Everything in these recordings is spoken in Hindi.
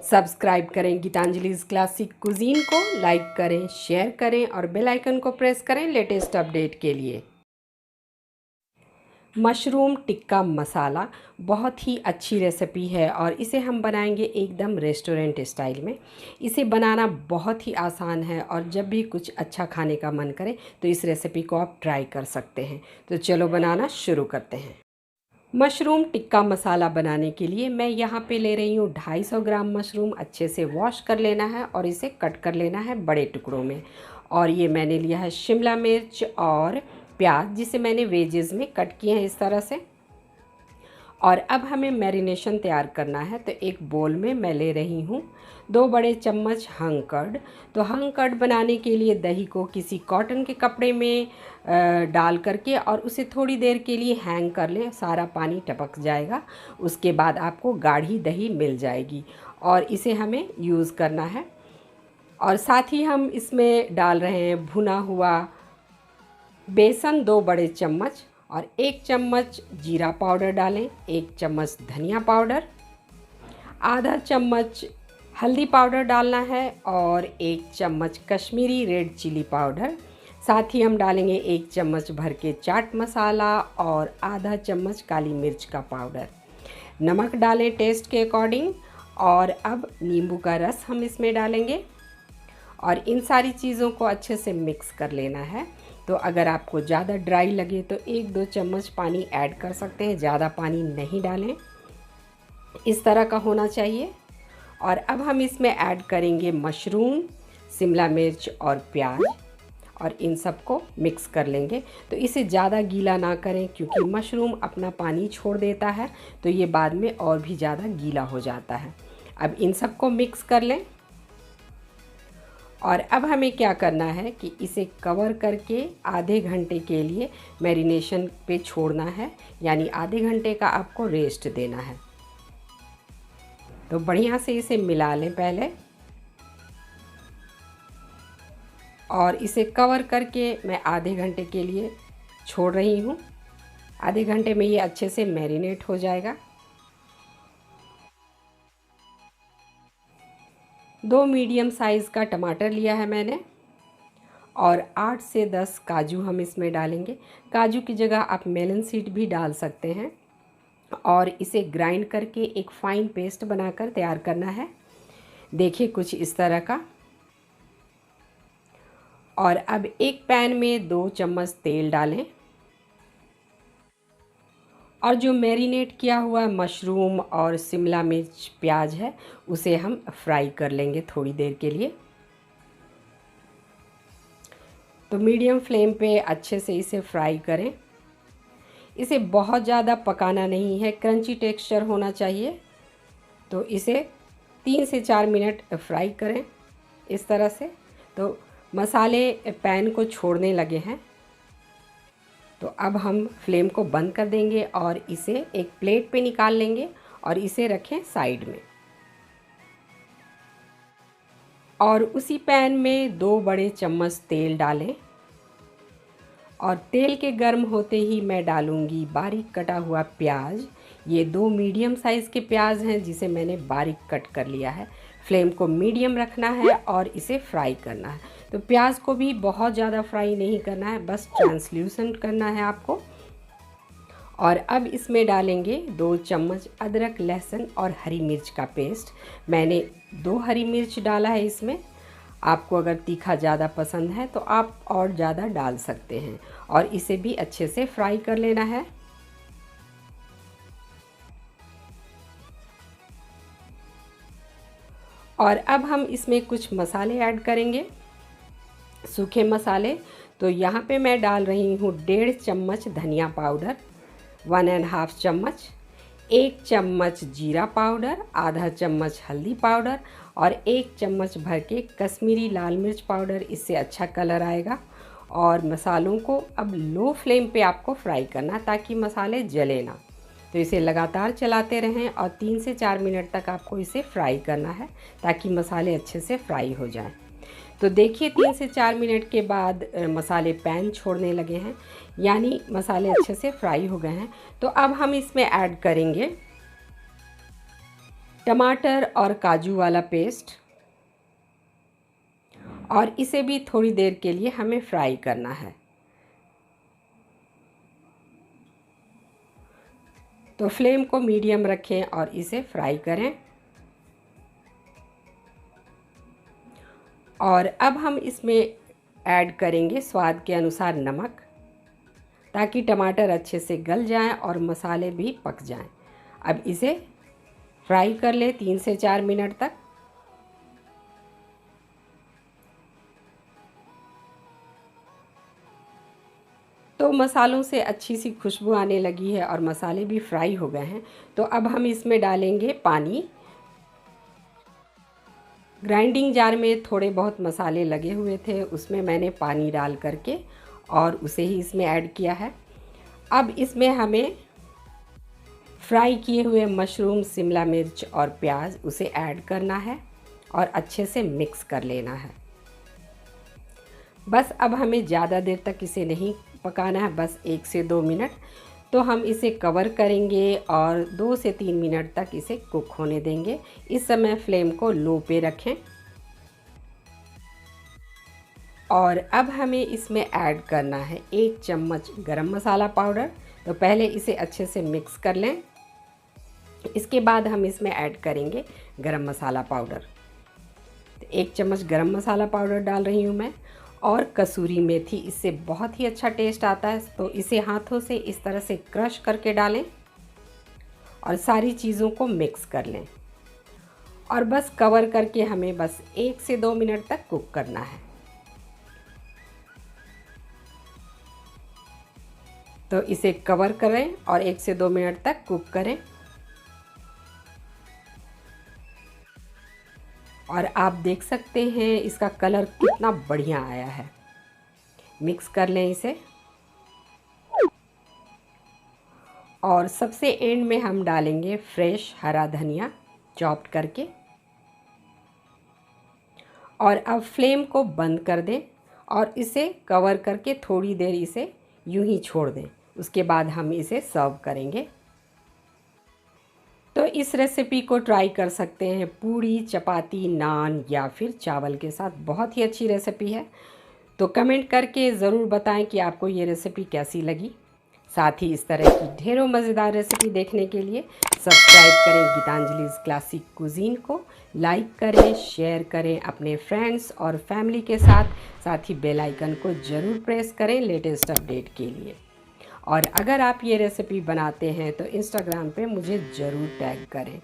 सब्सक्राइब करें गीतांजलि's क्लासिक कुजीन को, लाइक करें, शेयर करें और बेल आइकन को प्रेस करें लेटेस्ट अपडेट के लिए। मशरूम टिक्का मसाला बहुत ही अच्छी रेसिपी है और इसे हम बनाएंगे एकदम रेस्टोरेंट स्टाइल में। इसे बनाना बहुत ही आसान है और जब भी कुछ अच्छा खाने का मन करे तो इस रेसिपी को आप ट्राई कर सकते हैं। तो चलो बनाना शुरू करते हैं। मशरूम टिक्का मसाला बनाने के लिए मैं यहाँ पे ले रही हूँ 250 ग्राम मशरूम। अच्छे से वॉश कर लेना है और इसे कट कर लेना है बड़े टुकड़ों में। और ये मैंने लिया है शिमला मिर्च और प्याज, जिसे मैंने वेजेस में कट किए हैं इस तरह से। और अब हमें मैरिनेशन तैयार करना है। तो एक बोल में मैं ले रही हूँ 2 बड़े चम्मच हंग कर्ड। तो हंग कर्ड बनाने के लिए दही को किसी कॉटन के कपड़े में डाल करके और उसे थोड़ी देर के लिए हैंग कर लें। सारा पानी टपक जाएगा, उसके बाद आपको गाढ़ी दही मिल जाएगी और इसे हमें यूज़ करना है। और साथ ही हम इसमें डाल रहे हैं भुना हुआ बेसन 2 बड़े चम्मच और 1 चम्मच जीरा पाउडर डालें, 1 चम्मच धनिया पाउडर, आधा चम्मच हल्दी पाउडर डालना है और 1 चम्मच कश्मीरी रेड चिली पाउडर। साथ ही हम डालेंगे 1 चम्मच भर के चाट मसाला और आधा चम्मच काली मिर्च का पाउडर। नमक डालें टेस्ट के अकॉर्डिंग। और अब नींबू का रस हम इसमें डालेंगे और इन सारी चीज़ों को अच्छे से मिक्स कर लेना है। तो अगर आपको ज़्यादा ड्राई लगे तो 1-2 चम्मच पानी ऐड कर सकते हैं, ज़्यादा पानी नहीं डालें। इस तरह का होना चाहिए। और अब हम इसमें ऐड करेंगे मशरूम, शिमला मिर्च और प्याज और इन सबको मिक्स कर लेंगे। तो इसे ज़्यादा गीला ना करें क्योंकि मशरूम अपना पानी छोड़ देता है, तो ये बाद में और भी ज़्यादा गीला हो जाता है। अब इन सबको मिक्स कर लें। और अब हमें क्या करना है कि इसे कवर करके आधे घंटे के लिए मैरिनेशन पे छोड़ना है, यानी आधे घंटे का आपको रेस्ट देना है। तो बढ़िया से इसे मिला लें पहले और इसे कवर करके मैं आधे घंटे के लिए छोड़ रही हूँ। आधे घंटे में ये अच्छे से मैरिनेट हो जाएगा। 2 मीडियम साइज़ का टमाटर लिया है मैंने और 8 से 10 काजू हम इसमें डालेंगे। काजू की जगह आप मेलन सीड भी डाल सकते हैं। और इसे ग्राइंड करके एक फ़ाइन पेस्ट बनाकर तैयार करना है, देखिए कुछ इस तरह का। और अब एक पैन में 2 चम्मच तेल डालें और जो मैरिनेट किया हुआ मशरूम और शिमला मिर्च प्याज है उसे हम फ्राई कर लेंगे थोड़ी देर के लिए। तो मीडियम फ्लेम पे अच्छे से इसे फ्राई करें। इसे बहुत ज़्यादा पकाना नहीं है, क्रंची टेक्सचर होना चाहिए। तो इसे 3 से 4 मिनट फ्राई करें इस तरह से। तो मसाले पैन को छोड़ने लगे हैं, तो अब हम फ्लेम को बंद कर देंगे और इसे एक प्लेट पे निकाल लेंगे और इसे रखें साइड में। और उसी पैन में 2 बड़े चम्मच तेल डालें और तेल के गर्म होते ही मैं डालूंगी बारीक कटा हुआ प्याज। ये 2 मीडियम साइज़ के प्याज हैं जिसे मैंने बारीक कट कर लिया है। फ्लेम को मीडियम रखना है और इसे फ्राई करना है। तो प्याज को भी बहुत ज़्यादा फ्राई नहीं करना है, बस ट्रांसल्यूसेंट करना है आपको। और अब इसमें डालेंगे 2 चम्मच अदरक लहसुन और हरी मिर्च का पेस्ट। मैंने 2 हरी मिर्च डाला है इसमें। आपको अगर तीखा ज़्यादा पसंद है तो आप और ज़्यादा डाल सकते हैं। और इसे भी अच्छे से फ्राई कर लेना है। और अब हम इसमें कुछ मसाले ऐड करेंगे, सूखे मसाले। तो यहाँ पे मैं डाल रही हूँ 1.5 चम्मच धनिया पाउडर, 1.5 चम्मच, 1 चम्मच जीरा पाउडर, आधा चम्मच हल्दी पाउडर और 1 चम्मच भर के कश्मीरी लाल मिर्च पाउडर। इससे अच्छा कलर आएगा। और मसालों को अब लो फ्लेम पे आपको फ्राई करना ताकि मसाले जले ना। तो इसे लगातार चलाते रहें और 3 से 4 मिनट तक आपको इसे फ्राई करना है ताकि मसाले अच्छे से फ्राई हो जाएं। तो देखिए 3 से 4 मिनट के बाद मसाले पैन छोड़ने लगे हैं, यानी मसाले अच्छे से फ्राई हो गए हैं। तो अब हम इसमें ऐड करेंगे टमाटर और काजू वाला पेस्ट, और इसे भी थोड़ी देर के लिए हमें फ्राई करना है। तो फ्लेम को मीडियम रखें और इसे फ्राई करें। और अब हम इसमें ऐड करेंगे स्वाद के अनुसार नमक, ताकि टमाटर अच्छे से गल जाएं और मसाले भी पक जाएं। अब इसे फ्राई कर लें 3 से 4 मिनट तक। तो मसालों से अच्छी सी खुशबू आने लगी है और मसाले भी फ्राई हो गए हैं। तो अब हम इसमें डालेंगे पानी। ग्राइंडिंग जार में थोड़े बहुत मसाले लगे हुए थे, उसमें मैंने पानी डाल करके और उसे ही इसमें ऐड किया है। अब इसमें हमें फ्राई किए हुए मशरूम, शिमला मिर्च और प्याज उसे ऐड करना है और अच्छे से मिक्स कर लेना है। बस अब हमें ज़्यादा देर तक इसे नहीं पकाना है, बस 1 से 2 मिनट। तो हम इसे कवर करेंगे और 2 से 3 मिनट तक इसे कुक होने देंगे। इस समय फ्लेम को लो पे रखें। और अब हमें इसमें ऐड करना है 1 चम्मच गरम मसाला पाउडर। तो पहले इसे अच्छे से मिक्स कर लें। इसके बाद हम इसमें ऐड करेंगे गरम मसाला पाउडर। तो 1 चम्मच गरम मसाला पाउडर डाल रही हूँ मैं। और कसूरी मेथी, इससे बहुत ही अच्छा टेस्ट आता है। तो इसे हाथों से इस तरह से क्रश करके डालें और सारी चीज़ों को मिक्स कर लें। और बस कवर करके हमें बस 1 से 2 मिनट तक कुक करना है। तो इसे कवर करें और 1 से 2 मिनट तक कुक करें। और आप देख सकते हैं इसका कलर कितना बढ़िया आया है। मिक्स कर लें इसे। और सबसे एंड में हम डालेंगे फ्रेश हरा धनिया चॉप्ड करके। और अब फ्लेम को बंद कर दें और इसे कवर करके थोड़ी देर इसे यूं ही छोड़ दें। उसके बाद हम इसे सर्व करेंगे। तो इस रेसिपी को ट्राई कर सकते हैं पूड़ी, चपाती, नान या फिर चावल के साथ। बहुत ही अच्छी रेसिपी है। तो कमेंट करके ज़रूर बताएं कि आपको ये रेसिपी कैसी लगी। साथ ही इस तरह की ढेरों मज़ेदार रेसिपी देखने के लिए सब्सक्राइब करें गीतांजलि's क्लासिक कुजीन को, लाइक करें, शेयर करें अपने फ्रेंड्स और फैमिली के साथ। साथ ही बेल आइकन को ज़रूर प्रेस करें लेटेस्ट अपडेट के लिए। और अगर आप ये रेसिपी बनाते हैं तो इंस्टाग्राम पे मुझे ज़रूर टैग करें।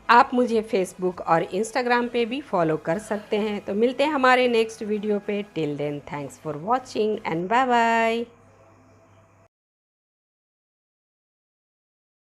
आप मुझे फेसबुक और इंस्टाग्राम पे भी फॉलो कर सकते हैं। तो मिलते हैं हमारे नेक्स्ट वीडियो पे। Till then, thanks for watching and bye bye.